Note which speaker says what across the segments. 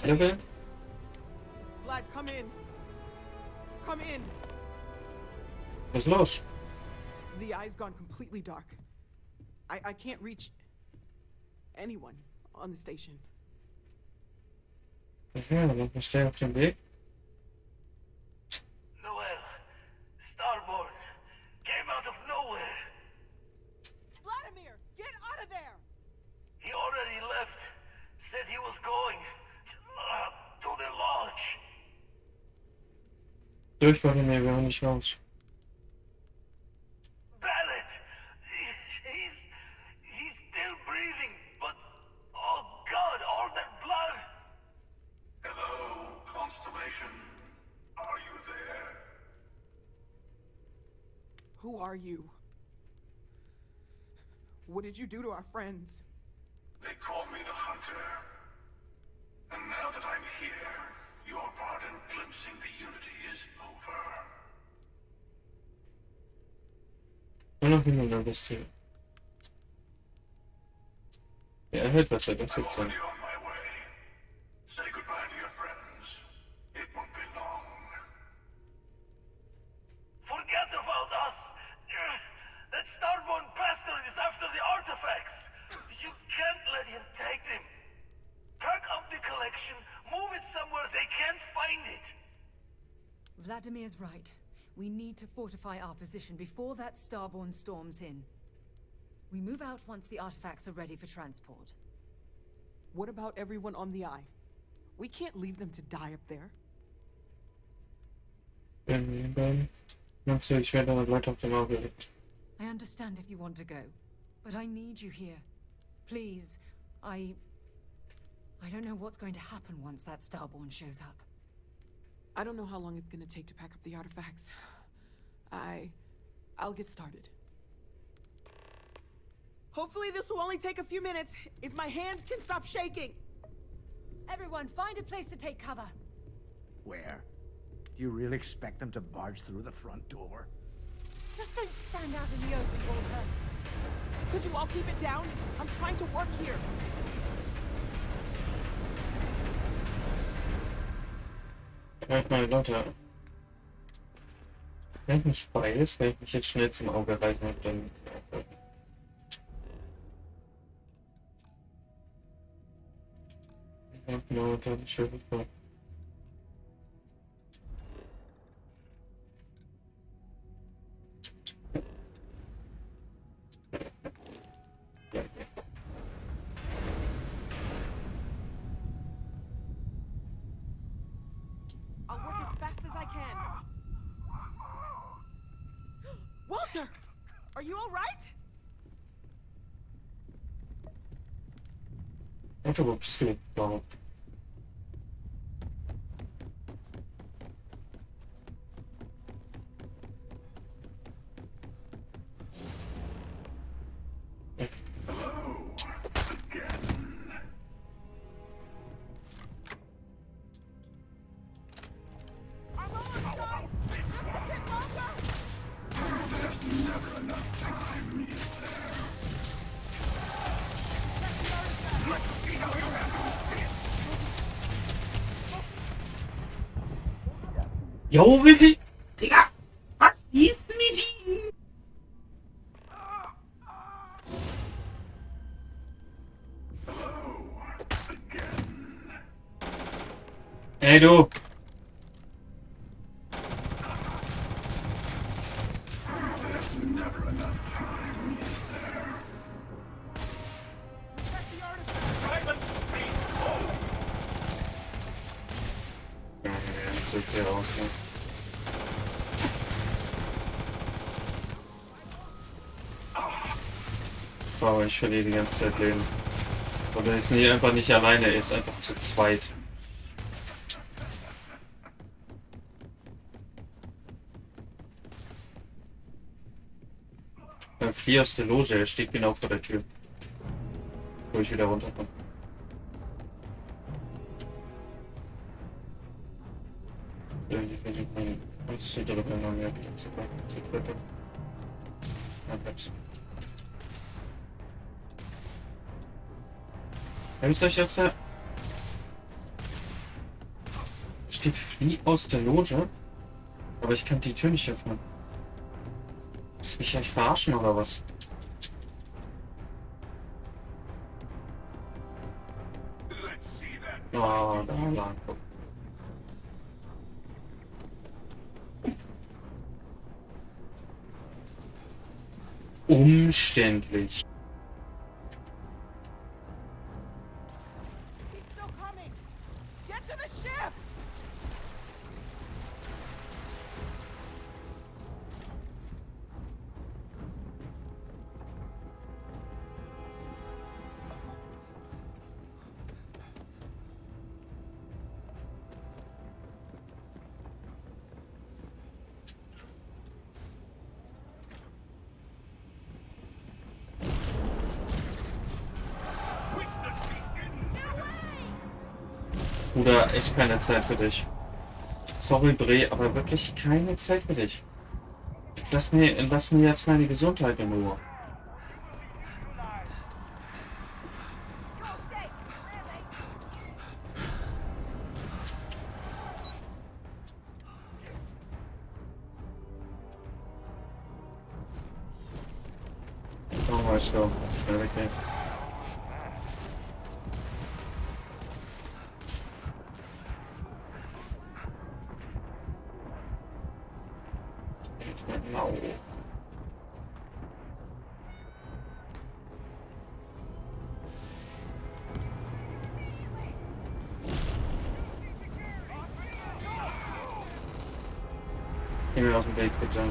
Speaker 1: Level?
Speaker 2: Vlad, come in. Come in.
Speaker 1: Was ist los?
Speaker 2: The eye's gone completely dark. I can't reach anyone on the station.
Speaker 1: Ja, dann bist du auf dem Weg.
Speaker 3: Noel, Starborn, came out of nowhere.
Speaker 2: Vladimir, get out of there!
Speaker 3: He already left. Said he was going to the lodge.
Speaker 1: Durchfallen, nee, wir haben nicht raus.
Speaker 3: Barrett, he's still breathing, but oh God, all that blood.
Speaker 4: Hello, Constellation. Are you there?
Speaker 2: Who are you? What did you do to our friends?
Speaker 4: They call me the Hunter. And now that I'm here, your part in glimpsing the Unity is over.
Speaker 1: Nur noch Minuten bist du. Ja, er hört, was er das
Speaker 4: I'm
Speaker 1: jetzt sagt.
Speaker 4: already on my way. Say goodbye to your friends. It won't be long.
Speaker 3: Forget about us. That Starborn bastard is after the artifacts. You can't let him take them. Pack up the collection, move it somewhere they can't find it.
Speaker 5: Vladimir's right. We need to fortify our position before that Starborn storms in. We move out once the artifacts are ready for transport.
Speaker 2: What about everyone on the eye? We can't leave them to die up there.
Speaker 1: Meinst du, ich werde damit weiter auf dem Auge gelegt?
Speaker 5: I understand if you want to go, but I need you here. Please, I don't know what's going to happen once that Starborn shows up.
Speaker 2: I don't know how long it's gonna take to pack up the artifacts. I'll get started. Hopefully this will only take a few minutes, if my hands can stop shaking.
Speaker 5: Everyone, find a place to take cover.
Speaker 6: Where? Do you really expect them to barge through the front door?
Speaker 5: Just don't stand out in the open, Walter.
Speaker 2: Could you all keep it down? I'm trying to work here.
Speaker 1: Greif meine Leute an. Wenn ich nicht frei ist, werde ich mich jetzt schnell zum Auge reichen und dann aufhalten. Ja, genau, da habe ich schon gefragt.
Speaker 2: I'll work as fast as I can. Walter! Are you alright?
Speaker 1: Walter, wo bist du überhaupt?
Speaker 2: I'm almost done! Just a bit longer!
Speaker 4: There's never enough time, is there? Let's see how you handle this.
Speaker 1: Jo, wirklich? Digga! Was ist mit ihm? Hey du!
Speaker 4: There's never enough time, is there?
Speaker 2: Check the artifact!
Speaker 1: Ja, jetzt ist hier raus, ne? Aber ich verliere die ganze Zeit Leben. Und er ist nie einfach nicht alleine, er ist einfach zu zweit. Dann fliehe aus der Loge, er steht genau vor der Tür. Wo ich wieder runterkomme. Irgendwie versucht man uns zu drücken, dann ja wieder zu drücken. Ja, bleib's. Nimmst euch das da? steht Flieh aus der Loge. Aber ich kann die Tür nicht öffnen. Willst du mich eigentlich verarschen oder was?
Speaker 4: Let's see that.
Speaker 1: Ah, da lang. Umständlich.
Speaker 2: He's still coming! Get to the ship!
Speaker 1: Bruder, echt keine Zeit für dich. Sorry, Bre, aber wirklich keine Zeit für dich. Lass mir jetzt meine Gesundheit in Ruhe. Oh, let's go. Schnell weg, ey. Lauf. Geh mir aus dem Weg, bitte. Ja,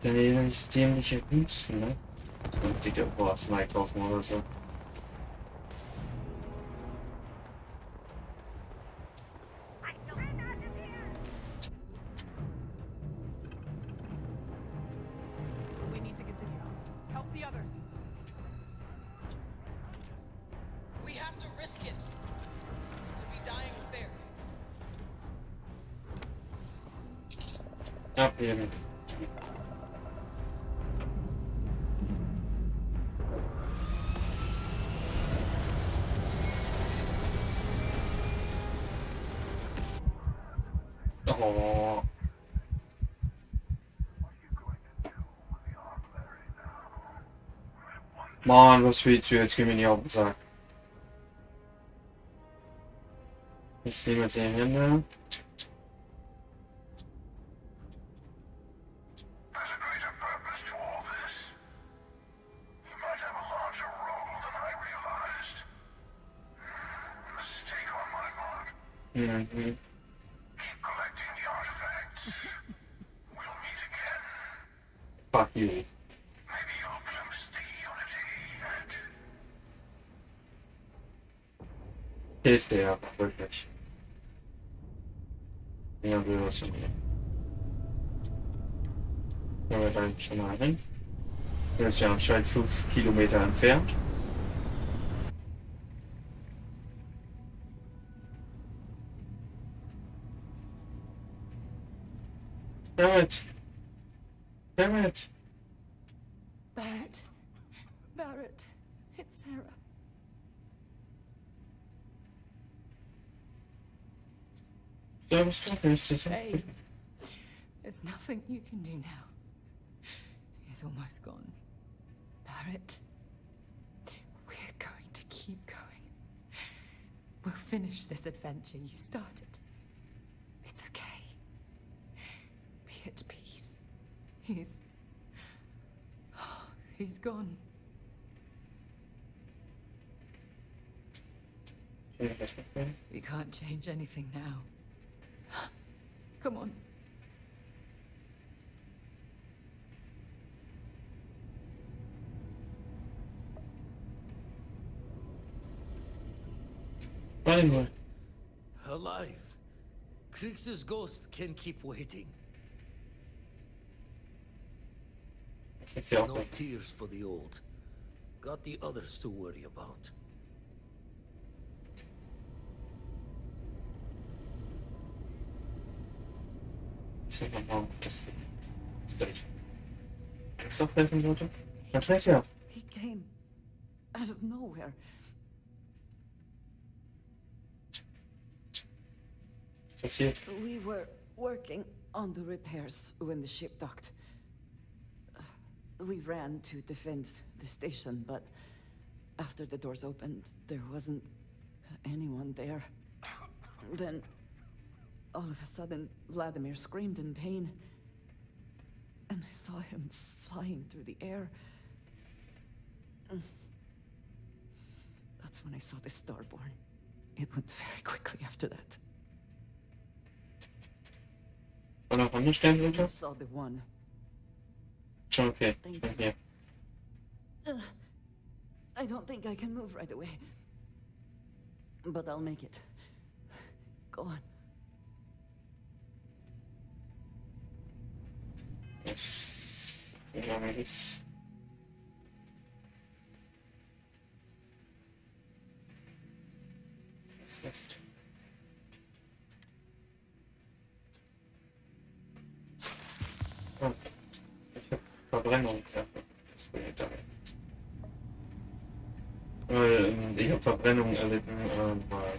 Speaker 1: dann dieses dämliche Husten, ne? So eine dicke Arznei kaufen oder so.
Speaker 2: We need to continue. Help the others.
Speaker 7: We have to risk it. To be dying fair.
Speaker 1: Abheben. Oh. Mann, was willst du jetzt? Geh mir nicht auf den Sack. Ich sehe mit den Händen.
Speaker 4: There's a greater purpose to all this. You might have a larger role than I realized. Mistake on my part.
Speaker 1: Mhm.
Speaker 4: Keep collecting the artifacts. We'll meet again.
Speaker 1: Fuck you.
Speaker 4: Maybe you'll glimpse the unity and
Speaker 1: Hier ist der, wirklich. Ja, will was von mir. Gehen wir da schon mal hin. Der ist ja anscheinend 5 Kilometer entfernt. Barrett! Barrett!
Speaker 5: Barrett. Barrett. It's Sarah.
Speaker 1: Servus, nichts zu sagen.
Speaker 5: Hey. There's nothing you can do now. He's almost gone. Barrett. We're going to keep going. We'll finish this adventure you started. It's okay. Be at peace. He's gone. We can't change anything now. Come on.
Speaker 1: Anyway.
Speaker 8: Alive. Kriegs's ghost can keep waiting. No tears for the old. Got the others to worry about.
Speaker 1: Max auch helfen würde? Man vielleicht ja.
Speaker 9: He came out of nowhere.
Speaker 1: Was passiert?
Speaker 9: We were working on the repairs when the ship docked. We ran to defend the station, but after the doors opened, there wasn't anyone there. Then, all of a sudden, Vladimir screamed in pain. And I saw him flying through the air. That's when I saw the Starborn. It went very quickly after that.
Speaker 1: Und noch andere Sternblüter?
Speaker 9: I saw the one.
Speaker 1: Schon okay.
Speaker 9: Thank you.
Speaker 1: Okay.
Speaker 9: I don't think I can move right away. But I'll make it. Go on.
Speaker 1: Ja, Mädels. Perfekt. Oh, ich hab Verbrennung. Das will ich da nicht. Ich hab Verbrennung erlitten, mal.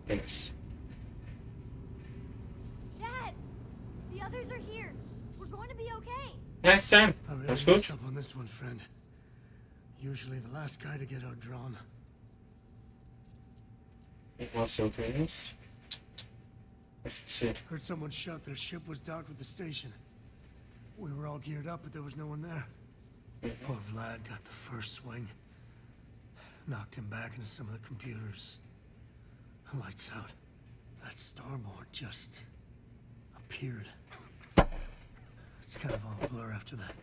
Speaker 1: Dings.
Speaker 10: Dad! The others are here. We're going to be okay.
Speaker 1: Hey, Sam.
Speaker 11: I really
Speaker 1: That's good.
Speaker 11: messed up on this one, friend. Usually the last guy to get outdrawn.
Speaker 1: It was okay. Let's see.
Speaker 11: Heard someone shout that a ship was docked with the station. We were all geared up, but there was no one there. Poor Vlad got the first swing. Knocked him back into some of the computers. Lights out. That Starborn just appeared. It's kind of all a blur after that.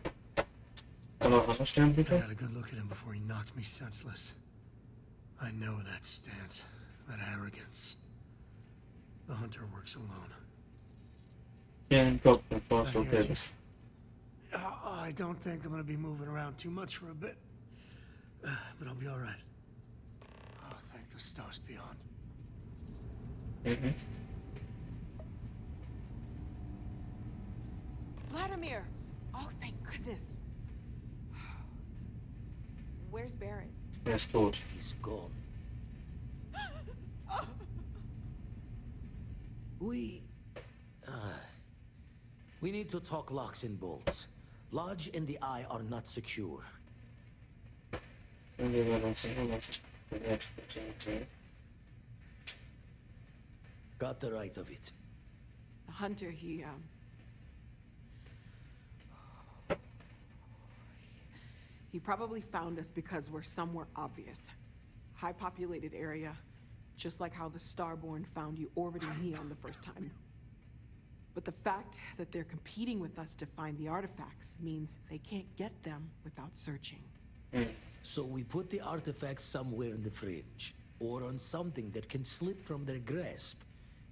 Speaker 1: Und noch andere
Speaker 11: I
Speaker 1: Sternblüter?
Speaker 11: had a good look at him before he knocked me senseless. I know that stance, that arrogance. The hunter works alone.
Speaker 1: Ja, im Kopf, bevor es
Speaker 11: I
Speaker 1: okay
Speaker 11: get you.
Speaker 1: ist.
Speaker 11: I don't think I'm gonna be moving around too much for a bit. But I'll be alright. Oh, thank the stars beyond.
Speaker 1: Mhm.
Speaker 2: Vladimir! Oh, thank goodness. Where's Barrett?
Speaker 1: Er ist tot.
Speaker 8: He's gone. We need to talk locks and bolts. Lodge and the Eye are not secure.
Speaker 1: Und wir werden uns immer noch okay.
Speaker 8: Got the right of it.
Speaker 2: The hunter, he probably found us because we're somewhere obvious. High populated area, just like how the Starborn found you orbiting Neon the first time. But the fact that they're competing with us to find the artifacts means they can't get them without searching.
Speaker 8: So we put the artifacts somewhere in the fringe, or on something that can slip from their grasp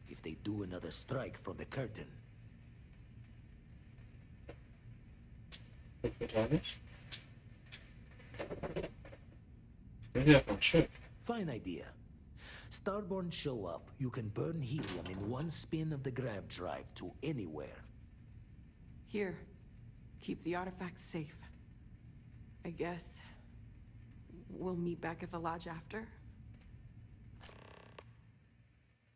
Speaker 8: if they do another strike from the curtain.
Speaker 1: Beteiligt. Ja, von Schiff.
Speaker 8: Fine idea. Starborn show up, you can burn helium in one spin of the grav drive to anywhere.
Speaker 2: Here, keep the artifacts safe. I guess we'll meet back at the lodge after.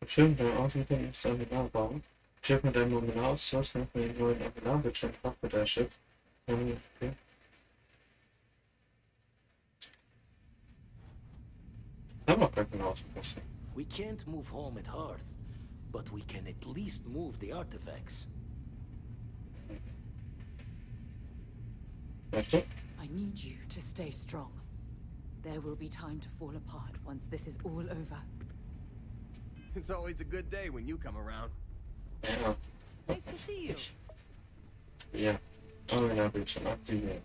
Speaker 1: Schön, der Außenbildung ist ein Alarmbau. Schiff mit einem Nominalausschluss nach dem neuen Alarmbildschirmfach für das Schiff. Okay. Haben wir gar keinen Außenposten.
Speaker 8: We can't move home at Hearth, but we can at least move the artifacts.
Speaker 1: Weißt du?
Speaker 5: I need you to stay strong. There will be time to fall apart once this is all over.
Speaker 12: It's always a good day when you come around.
Speaker 1: Ja.
Speaker 9: Nice to see you.
Speaker 1: Ja. Bildschirm aktivieren.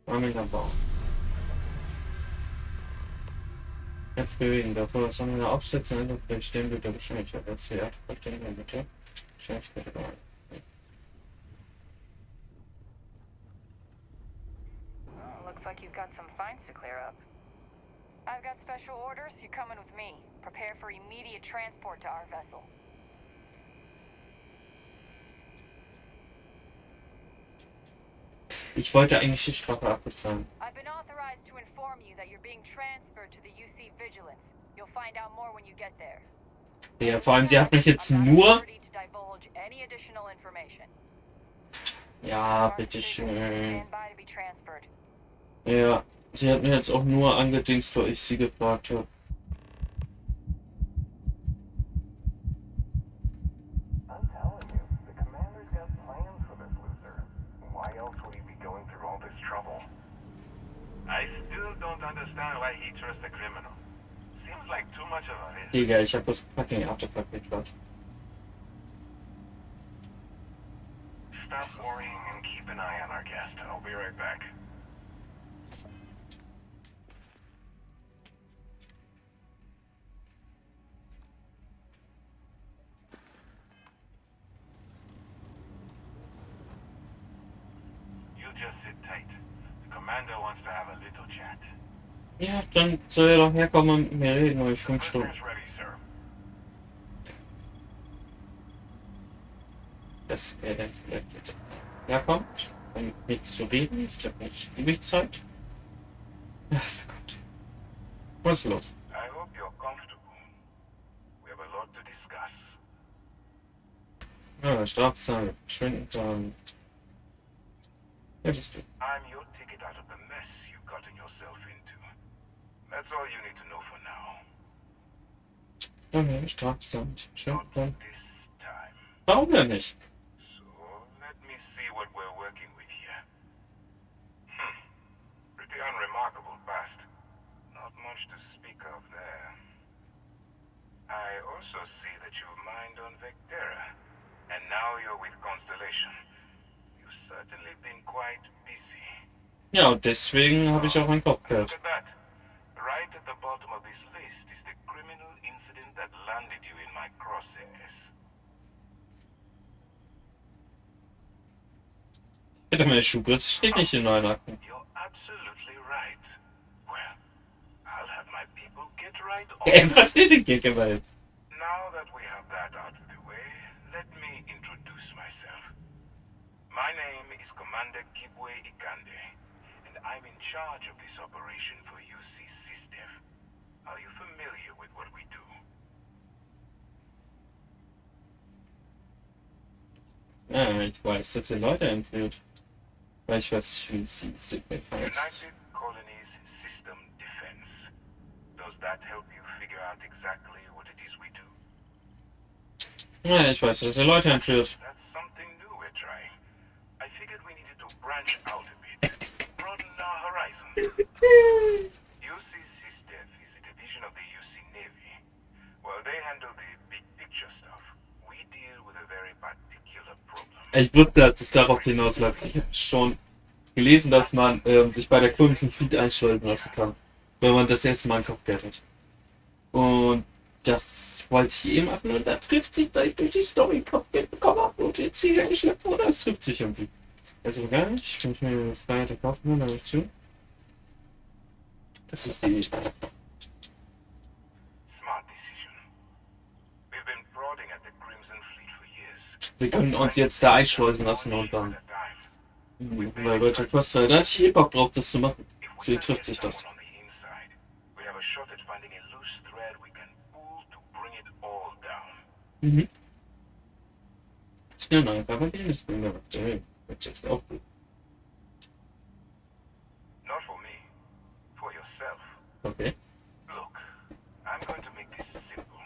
Speaker 1: Bau. Jetzt bewegen, davor was haben wir aufsetzen, einfach vielleicht stehen wir da wahrscheinlich. Ich habe jetzt die Artefakte in der Mitte. Wahrscheinlich bitte rein.
Speaker 13: Looks like you've got some finds to clear up. I've got special orders. You're coming with me. Prepare for immediate transport to our vessel.
Speaker 1: Ich wollte eigentlich die Strafe abbezahlen.
Speaker 13: I've been authorized to inform you that you're being transferred to the UC Vigilance. You'll find out more when you get there.
Speaker 1: Ja, vor allem, sie hat mich jetzt nur... Ja, bitteschön. Ja, sie hat mir jetzt auch nur angedingst, weil ich sie gefragt habe.
Speaker 4: I'm telling you, the commander's got plans for this loser. Why else would he be going through all this trouble?
Speaker 3: I still don't understand why he trusts a criminal. Seems like too much of a risk.
Speaker 1: Digga, ich hab das fucking Artefakt geklaut.
Speaker 4: Stop worrying and keep an eye on our guest. I'll be right back.
Speaker 3: You just sit tight. The commander wants to have a little chat.
Speaker 1: Ja, dann soll er doch herkommen und mit mir reden, durch 5 Stunden.
Speaker 4: Ready, sir.
Speaker 1: Das wäre dann vielleicht jetzt herkommt, um mit mir zu reden. Ich habe nicht ewig Zeit. Ach, Gott. Was ist los?
Speaker 3: I hope you're comfortable. We have a lot to discuss.
Speaker 1: Ja, Strafzahl, verschwinden. Wer bist du?
Speaker 3: I'm your ticket out of the mess you've gotten yourself into. That's all you need to know for now.
Speaker 1: Okay, Strafzahl. Schön.
Speaker 3: Not this time.
Speaker 1: Warum denn nicht?
Speaker 3: So, let me see what we're working with here. Pretty unremarkable past. Not much to speak of there. I also see that you mined on Vectera, and now you're with Constellation. You've certainly been quite busy.
Speaker 1: Ja, und deswegen habe ich auch einen Kopf
Speaker 3: Look
Speaker 1: gehört.
Speaker 3: at that. Right at the bottom of this list is the criminal incident that landed you in my crosshairs.
Speaker 1: Bitte, meine Schuhgröße steht nicht in neuen Akten.
Speaker 3: You're absolutely right. Well, I'll have my people get right on.
Speaker 1: Was steht denn hier gewählt?
Speaker 3: Now that we have that out of the way, let me introduce myself. My name is Commander Kibwe Ikande, and I'm in charge of this operation for UC SysDev. Are you familiar with what we do?
Speaker 1: Ja, ich weiß, dass ihr Leute entführt. Weil ich weiß, wie sie sich heißt.
Speaker 3: United Colonies System Defense. Does that help you figure out exactly what it is we do?
Speaker 1: Ja, ich weiß, dass ihr Leute entführt.
Speaker 3: That's something new we're trying. I figured we needed to branch out a bit, broaden our horizons. UC SysDev is a division of the UC Navy. Well, they handle the big picture stuff. We deal with a very particular problem.
Speaker 1: Ich wusste, dass es darauf hinausläuft. Ich habe schon gelesen, dass man sich bei der Crimson Fleet einschalten lassen kann, wenn man das erste Mal einen Kopfgeld hat. Und das wollte ich eben machen und da trifft sich, da ich durch die Story Kopfgeld bekommen habe und jetzt hier geschleppt wurde, es trifft sich irgendwie. Also gar nicht, wenn ich mir Freiheit kaufen will, dann nicht zu. Das ist die...
Speaker 3: Smart decision. We've been prodding at the Crimson Fleet for years.
Speaker 1: Wir können uns jetzt da einschleusen lassen und dann... Weil Roger Costa hat richtig Bock drauf, das zu machen. So trifft sich das. Mhm. Ja, nein, aber die ist nicht mehr. Jetzt ist auch gut.
Speaker 3: Not for me, for yourself.
Speaker 1: Okay.
Speaker 3: Look, I'm going to make this simple.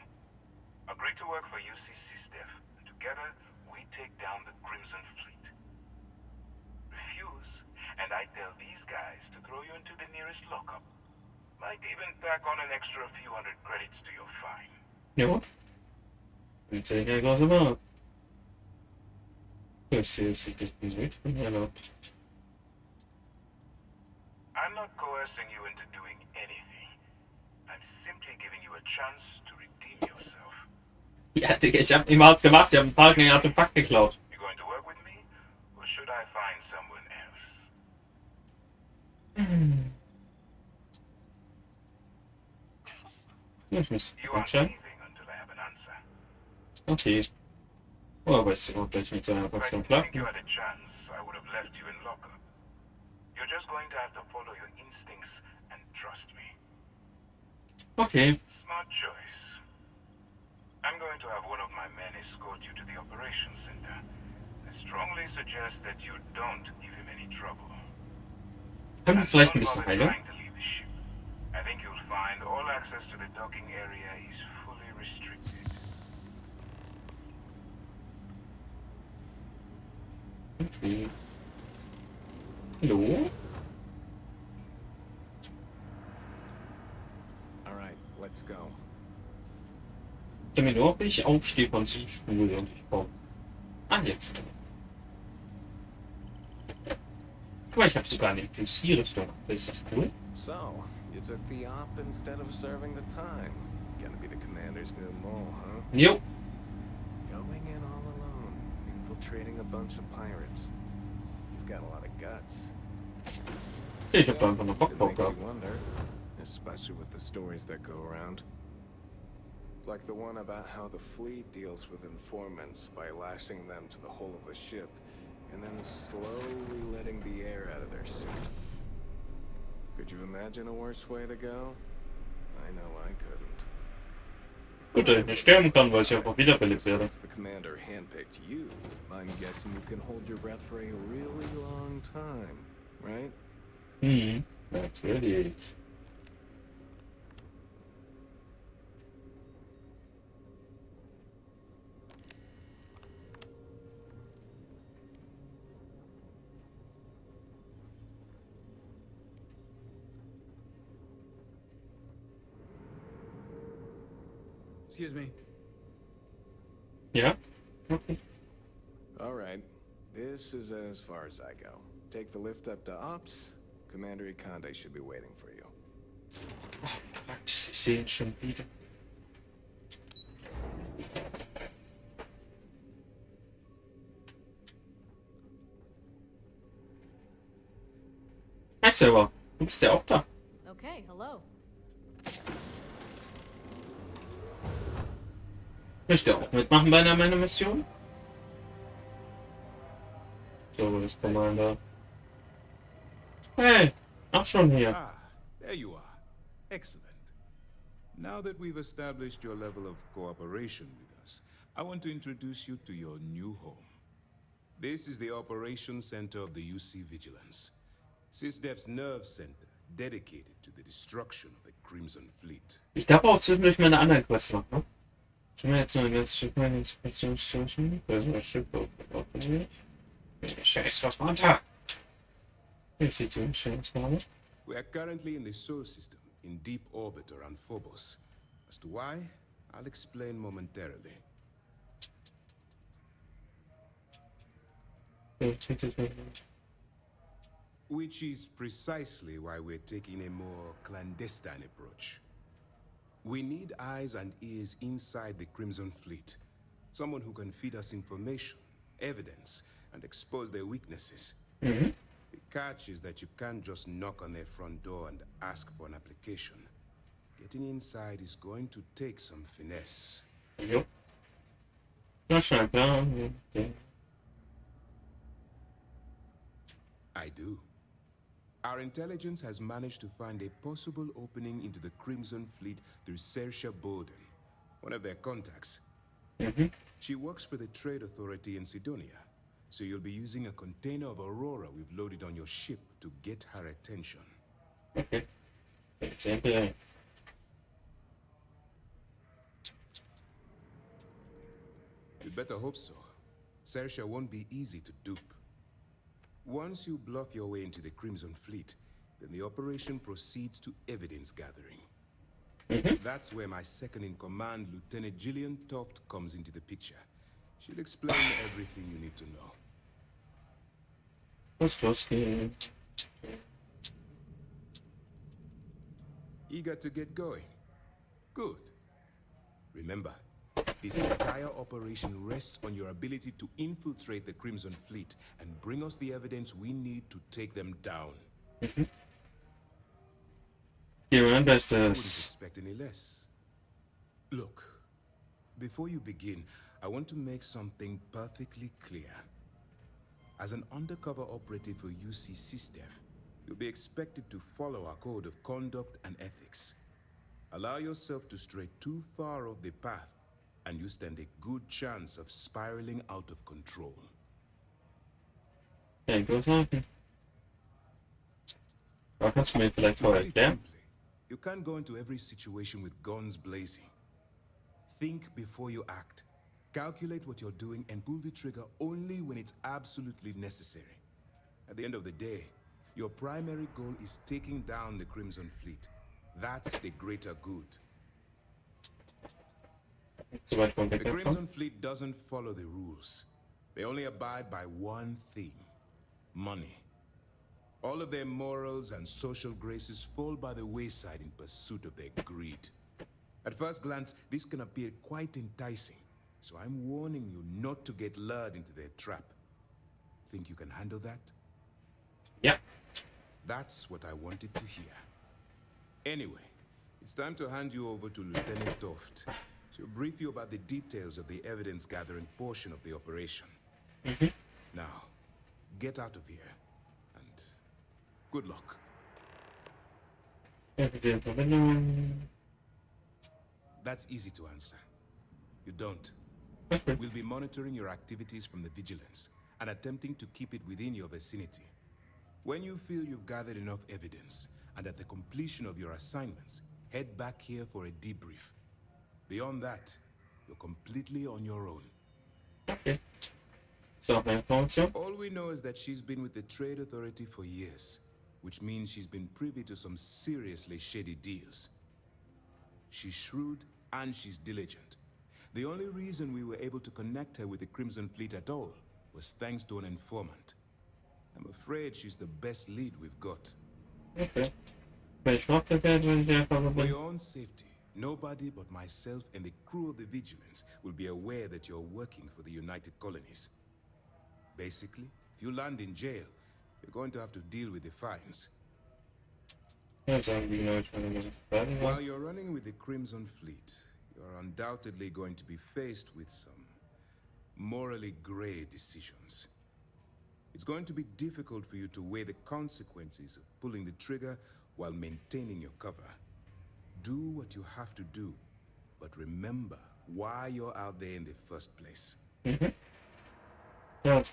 Speaker 3: Agree to work for UC SysDev, and together we take down the Crimson Fleet. Refuse, and I tell these guys to throw you into the nearest lockup. Might even tack on an extra few hundred credits to your fine.
Speaker 1: Ja. Jetzt sehe ich ja gerade mal. Das hier ist richtig gut von hier erlaubt.
Speaker 3: I'm not coercing you into doing anything. I'm simply giving you a chance to redeem yourself.
Speaker 1: Ja, Digga, ich hab niemals gemacht, ich hab ein paar Artefakt geklaut.
Speaker 3: You going to work with me, or should I find someone else?
Speaker 1: Ich muss
Speaker 3: You are
Speaker 1: anschauen.
Speaker 3: leaving until I have an answer.
Speaker 1: Okay. Oh, aber ich bin gleich mit seiner
Speaker 3: If I
Speaker 1: Portion
Speaker 3: didn't think
Speaker 1: klar.
Speaker 3: you had a chance, I would have left you in lockup.
Speaker 4: You're just going to have to follow your instincts and trust me.
Speaker 1: Okay.
Speaker 4: Smart choice. I'm going to have one of my men escort you to the operations center. I strongly suggest that you don't give him any trouble.
Speaker 1: Können wir vielleicht ein bisschen heilen?
Speaker 4: Trying to leave the ship. I think you'll find all access to the docking area is fully restricted.
Speaker 1: Okay. Hallo?
Speaker 14: All right, let's go.
Speaker 1: Ich mir nur, ob ich aufstehe von diesem Stuhl und ich brauche. Ah, jetzt. Guck mal, ich habe sogar eine PC-Rüstung. Ist das cool?
Speaker 14: So, you took the op instead of serving the time. Gonna be the commander's new mole, huh?
Speaker 1: Jo.
Speaker 14: Going in all alone, infiltrating a bunch of pirates. You've got a lot of guts.
Speaker 1: Ich hab da einfach noch Bock
Speaker 14: It
Speaker 1: drauf
Speaker 14: makes you
Speaker 1: gehabt.
Speaker 14: wonder, especially with the stories that go around. Like the one about how the fleet deals with informants by lashing them to the hull of a ship and then slowly letting the air out of their suit. Could you imagine a worse way to go? I know I couldn't.
Speaker 1: Gut, dass ich nicht sterben kann, weil ich einfach wiederbelebt werde.
Speaker 14: Since the commander handpicked you, I'm guessing you can hold your breath for a really long time, right?
Speaker 1: Mhm. Natürlich.
Speaker 15: Excuse me.
Speaker 1: Ja? Okay.
Speaker 14: All right. This is as far as I go. Take the lift up to Ops. Commander Ikande should be waiting for you.
Speaker 1: Ich sehe ihn schon wieder. Hi Server, du bist ja auch da.
Speaker 10: Okay, hello.
Speaker 1: Möchtest du auch mitmachen bei einer meiner Mission? So, das Commander. Hey, auch schon hier.
Speaker 16: Ah, there you are. Excellent. Now that we've established your level of cooperation with us, I want to introduce you to your new home. This is the Operations Center of the UC Vigilance. SysDef's nerve center, dedicated to the destruction of the Crimson Fleet.
Speaker 1: Ich darf auch zwischendurch meine anderen Quests machen, ne? Schon mal jetzt so ein ganzes Stück meine Inspektionsstation. Ein Stück operiert. Scheiß, was war da? Jetzt sieht so ein schönes Mal.
Speaker 16: We are currently in the Sol system, in deep orbit around Phobos. As to why, I'll explain momentarily. Which is precisely why we're taking a more clandestine approach. We need eyes and ears inside the Crimson Fleet. Someone who can feed us information, evidence, and expose their weaknesses.
Speaker 1: Mhm.
Speaker 16: The catch is that you can't just knock on their front door and ask for an application. Getting inside is going to take some finesse.
Speaker 1: Jo. Na scheinbar.
Speaker 16: I do. Our intelligence has managed to find a possible opening into the Crimson Fleet through Saoirse Bowden, one of their contacts.
Speaker 1: Mhm.
Speaker 16: She works for the Trade Authority in Sidonia, so you'll be using a container of Aurora we've loaded on your ship to get her attention.
Speaker 1: Okay. Example.
Speaker 16: You'd better hope so. Saoirse won't be easy to dupe. Once you bluff your way into the Crimson Fleet, then the operation proceeds to evidence gathering. That's where my second-in-command, Lieutenant Gillian Toft, comes into the picture. She'll explain everything you need to know.
Speaker 1: Was losgehen?
Speaker 16: Eager to get going? Good. Remember, this entire operation rests on your ability to infiltrate the Crimson Fleet and bring us the evidence we need to take them down.
Speaker 1: Gebe mein
Speaker 16: Wouldn't
Speaker 1: Bestes.
Speaker 16: expect any less. Look, before you begin, I want to make something perfectly clear. As an undercover operative for UC SysDef, you'll be expected to follow our code of conduct and ethics. Allow yourself to stray too far off the path, and you stand a good chance of spiraling out of control.
Speaker 1: Ja, großartig. Aber kannst du mir vielleicht
Speaker 16: To
Speaker 1: vorher
Speaker 16: put it
Speaker 1: erklären?
Speaker 16: simply, you can't go into every situation with guns blazing. Think before you act. Calculate what you're doing and pull the trigger only when it's absolutely necessary. At the end of the day, your primary goal is taking down the Crimson Fleet. That's the greater good. The Crimson Fleet doesn't follow the rules. They only abide by one thing: money. All of their morals and social graces fall by the wayside in pursuit of their greed. At first glance, this can appear quite enticing, so I'm warning you not to get lured into their trap. Think you can handle that?
Speaker 1: Yeah.
Speaker 16: That's what I wanted to hear. Anyway, it's time to hand you over to Lieutenant Toft. She'll brief you about the details of the evidence-gathering portion of the operation. Now, get out of here, and good luck. That's easy to answer. You don't. We'll be monitoring your activities from the vigilance and attempting to keep it within your vicinity. When you feel you've gathered enough evidence, and at the completion of your assignments, head back here for a debrief. Beyond that, you're completely on your own.
Speaker 1: Okay. So, my information?
Speaker 16: All we know is that she's been with the Trade Authority for years, which means she's been privy to some seriously shady deals. She's shrewd and she's diligent. The only reason we were able to connect her with the Crimson Fleet at all was thanks to an informant. I'm afraid she's the best lead we've got.
Speaker 1: Okay. For
Speaker 16: your own safety, nobody but myself and the crew of the Vigilance will be aware that you're working for the United Colonies. Basically, if you land in jail, you're going to have to deal with the fines. While you're running with the Crimson Fleet, you're undoubtedly going to be faced with some morally gray decisions. It's going to be difficult for you to weigh the consequences of pulling the trigger while maintaining your cover. Do what you have to do, but remember why you're out there in the first place. That's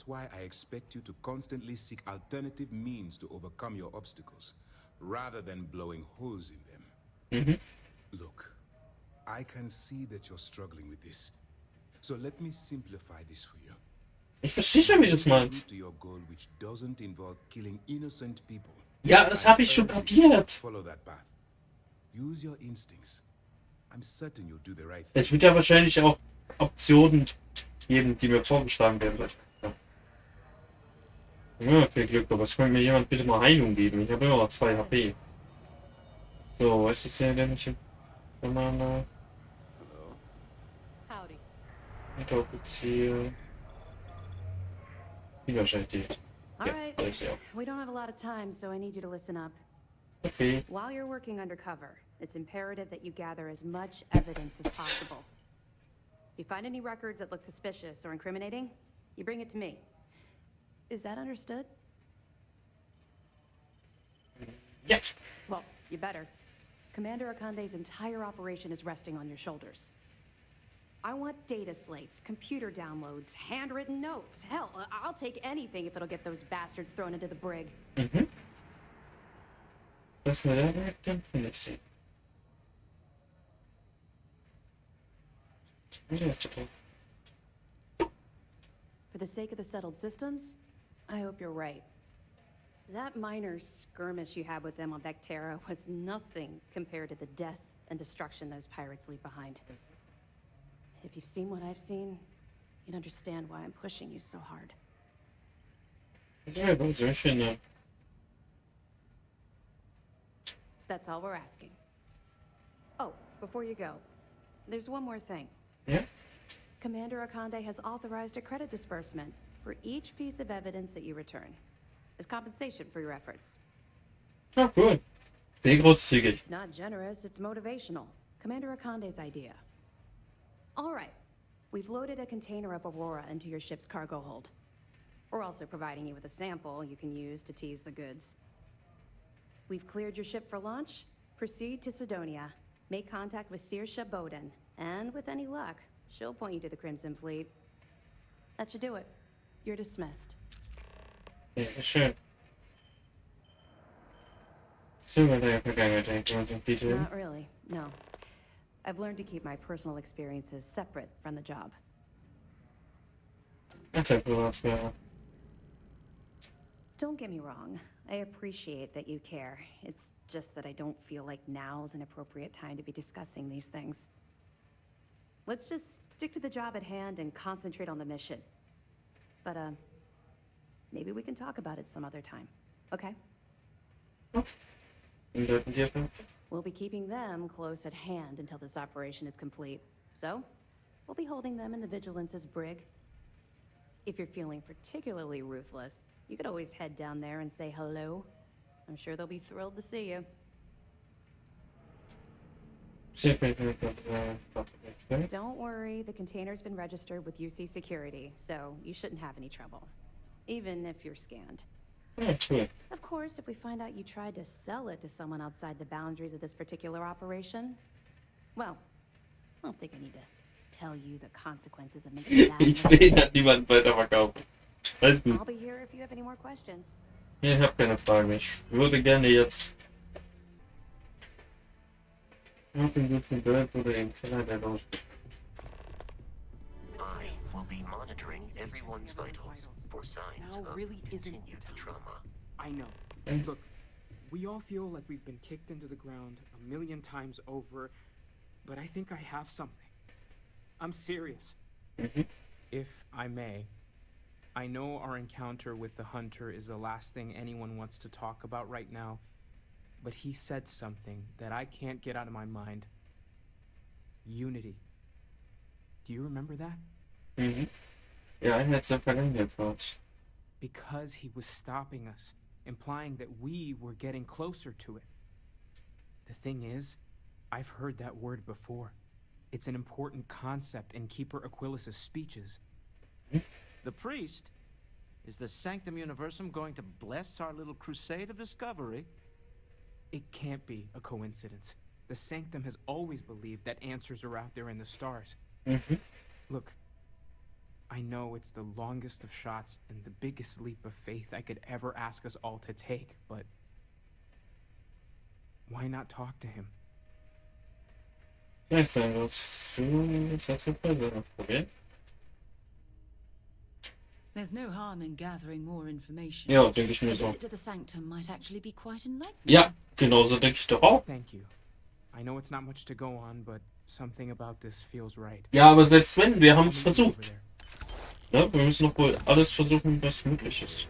Speaker 16: why I expect you to constantly seek alternative means to overcome your obstacles, rather than blowing holes in them. Look, I can see that you're struggling with this. So let me simplify this for you.
Speaker 1: Ich verstehe schon, wie du es meinst.
Speaker 16: To your goal, which doesn't involve killing innocent people.
Speaker 1: Ja, das habe ich schon kapiert.
Speaker 16: Follow that path. Use your instincts. I'm certain you'll do the right thing.
Speaker 1: Es wird ja wahrscheinlich auch Optionen geben, die mir vorgeschlagen werden. Ja, viel Glück, aber es kann mir jemand bitte mal Heilung geben. Ich habe immer noch 2 HP. So, was ist hier denn nicht? Commander.
Speaker 5: Howdy.
Speaker 1: Unteroffizier. Die wahrscheinlich die.
Speaker 17: All
Speaker 1: Ja,
Speaker 17: right.
Speaker 1: alles ja.
Speaker 17: We don't have a lot of time, so I need you to listen up.
Speaker 1: Okay.
Speaker 17: While you're working undercover, it's imperative that you gather as much evidence as possible. If you find any records that look suspicious or incriminating, you bring it to me. Is that understood?
Speaker 1: Yeah.
Speaker 17: Well, you better. Commander Akande's entire operation is resting on your shoulders. I want data slates, computer downloads, handwritten notes. Hell, I'll take anything if it'll get those bastards thrown into the brig.
Speaker 1: Das ist eine Kämpfen.
Speaker 17: For the sake of the settled systems, I hope you're right. That minor skirmish you had with them on Vectera was nothing compared to the death and destruction those pirates leave behind. If you've seen what I've seen, you'd understand why I'm pushing you so hard. That's all we're asking. Oh, before you go, there's one more thing.
Speaker 1: Yeah?
Speaker 17: Commander Akande has authorized a credit disbursement for each piece of evidence that you return, as compensation for your efforts.
Speaker 1: Oh, cool. Sehr großzügig.
Speaker 17: It's not generous, it's motivational. Commander Akande's idea. All right. We've loaded a container of Aurora into your ship's cargo hold. We're also providing you with a sample you can use to tease the goods. We've cleared your ship for launch. Proceed to Sidonia. Make contact with Saoirse Bowden. And with any luck, she'll point you to the Crimson Fleet. That should do it. You're dismissed.
Speaker 1: Ja, schön. So, in der Vergangenheit denke.
Speaker 17: Not really, no. I've learned to keep my personal experiences separate from the job. Don't get me wrong. I appreciate that you care. It's just that I don't feel like now's an appropriate time to be discussing these things. Let's just stick to the job at hand and concentrate on the mission. But, maybe we can talk about it some other time, okay? We'll be keeping them close at hand until this operation is complete. So, we'll be holding them in the Vigilance's brig. If you're feeling particularly ruthless, you could always head down there and say hello. I'm sure they'll be thrilled to see you. Don't worry, the container's been registered with UC Security, so you shouldn't have any trouble. Even if you're scanned. Of course, if we find out you tried to sell it to someone outside the boundaries of this particular operation, well, I don't think I need to tell you the consequences of making that.
Speaker 1: Ich will das niemand weiterverkaufen. Alles gut.
Speaker 17: I'll be here if you have any more questions.
Speaker 1: Ich habe keine Fragen. Ich würde gerne jetzt den guten Bird oder den Keller der Lounge.
Speaker 18: I will be monitoring everyone's vitals for signs
Speaker 19: Now
Speaker 18: of
Speaker 19: really isn't
Speaker 18: continued
Speaker 19: the time.
Speaker 18: trauma.
Speaker 19: I know. Look, we all feel like we've been kicked into the ground 1,000,000 times over, but I think I have something. I'm serious. If I may, I know our encounter with the Hunter is the last thing anyone wants to talk about right now, but he said something that I can't get out of my mind. Unity. Do you remember that?
Speaker 1: Ja, Einheitsvergangenheitsfahrt.
Speaker 19: Because he was stopping us, implying that we were getting closer to it. The thing is, I've heard that word before. It's an important concept in Keeper Aquilas's speeches.
Speaker 6: The priest? Is the Sanctum Universum going to bless our little crusade of discovery?
Speaker 19: It can't be a coincidence. The Sanctum has always believed that answers are out there in the stars. Look, I know it's the longest of shots and the biggest leap of faith I could ever ask us all to take, but why not talk to him?
Speaker 1: Ja, ich finde das probieren.
Speaker 5: There's no harm in gathering more information.
Speaker 1: Ja, denke ich mir
Speaker 5: A
Speaker 1: so.
Speaker 5: visit to the Sanctum might actually be quite enlightening.
Speaker 1: Ja, genauso denke ich doch auch.
Speaker 19: Thank you. I know it's not much to go on, but something about this feels right.
Speaker 1: Ja, aber selbst wenn, wir haben es versucht. Ja, wir müssen noch wohl alles versuchen, was möglich ist.